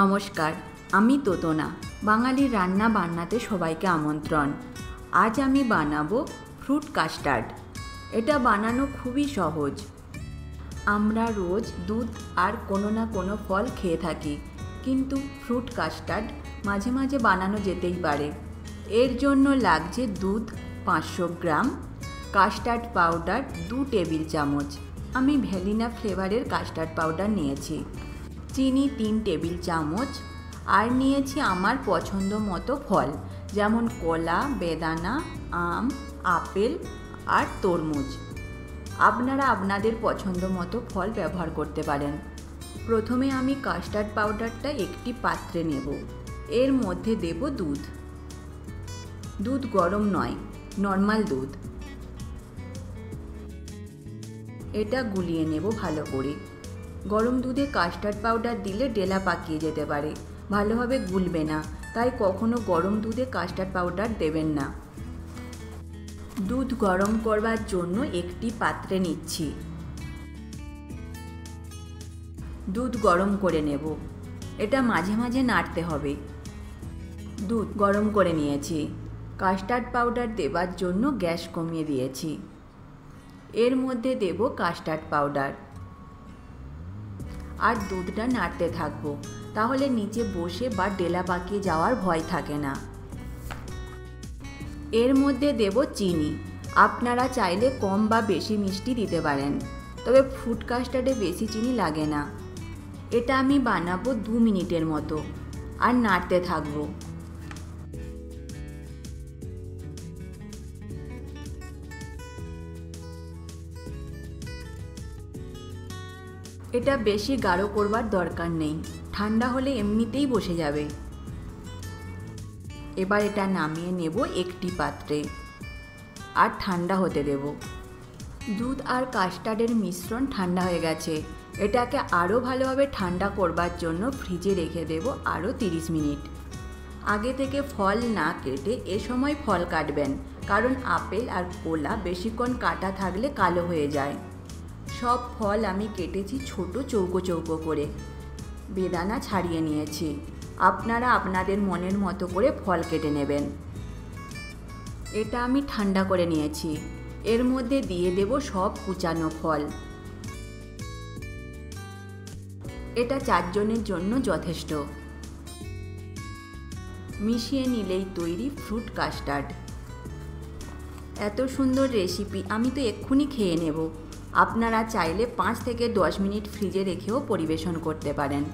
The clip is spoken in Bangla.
নমস্কার, আমি তোতনা। বাঙালির রান্না বান্নাতে সবাইকে আমন্ত্রণ। আজ আমি বানাবো ফ্রুট কাস্টার্ড। এটা বানানো খুবই সহজ। আমরা রোজ দুধ আর কোনো না কোনো ফল খেয়ে থাকি, কিন্তু ফ্রুট কাস্টার্ড মাঝে মাঝে বানানো যেতেই পারে। এর জন্য লাগছে দুধ 500 গ্রাম, কাস্টার্ড পাউডার 2 টেবিল চামচ। আমি ভ্যানিলা ফ্লেভারের কাস্টার্ড পাউডার নিয়েছি। চিনি 3 টেবিল চামচ, আর নিয়েছি আমার পছন্দ মতো ফল, যেমন কলা, বেদানা, আম, আপেল আর তরমুজ। আপনারা আপনাদের পছন্দ মতো ফল ব্যবহার করতে পারেন। প্রথমে আমি কাস্টার্ড পাউডারটা একটি পাত্রে নেব। এর মধ্যে দেব দুধ। দুধ গরম নয়, নর্মাল দুধ। এটা গুলিয়ে নেব ভালো করে। গরম দুধে কাস্টার্ড পাউডার দিলে ডেলা পাকিয়ে যেতে পারে, ভালোভাবে গুলবে না, তাই কখনো গরম দুধে কাস্টার্ড পাউডার দেবেন না। দুধ গরম করবার জন্য একটি পাত্রে নিচ্ছি। দুধ গরম করে নেব। এটা মাঝে মাঝে নাড়তে হবে। দুধ গরম করে নিয়েছি। কাস্টার্ড পাউডার দেবার জন্য গ্যাস কমিয়ে দিয়েছি। এর মধ্যে দেব কাস্টার্ড পাউডার আর দুধটা নাড়তে থাকবো, তাহলে নিচে বসে বা ডেলা পাকিয়ে যাওয়ার ভয় থাকে না। এর মধ্যে দেব চিনি। আপনারা চাইলে কম বা বেশি মিষ্টি দিতে পারেন, তবে ফ্রুট কাস্টার্ডে বেশি চিনি লাগে না। এটা আমি বানাবো 2 মিনিটের মতো, আর নাড়তে থাকবো। এটা বেশি গাঢ় করবার দরকার নেই, ঠান্ডা হলে এমনিতেই বসে যাবে। এবার এটা নামিয়ে নেব একটি পাত্রে, আর ঠান্ডা হতে দেব। দুধ আর কাস্টার্ডের মিশ্রণ ঠান্ডা হয়ে গেছে। এটাকে আরও ভালোভাবে ঠান্ডা করবার জন্য ফ্রিজে রেখে দেব আরও 30 মিনিট। আগে থেকে ফল না কেটে এ সময় ফল কাটবেন, কারণ আপেল আর কলা বেশিক্ষণ কাটা থাকলে কালো হয়ে যায়। সব ফল আমি কেটেছি ছোট চৌকো চৌকো করে। বেদানা ছাড়িয়ে নিয়েছি। আপনারা আপনাদের মনের মতো করে ফল কেটে নেবেন। এটা আমি ঠান্ডা করে নিয়েছি। এর মধ্যে দিয়ে দেব সব কুচানো ফল। এটা 4 জনের জন্য যথেষ্ট। মিশিয়ে নিলেই তৈরি ফ্রুট কাস্টার্ড। এত সুন্দর রেসিপি আমি তো এক্ষুনি খেয়ে নেব। আপনারা চাইলে 5 থেকে 10 মিনিট ফ্রিজে রেখেও পরিবেশন করতে পারেন।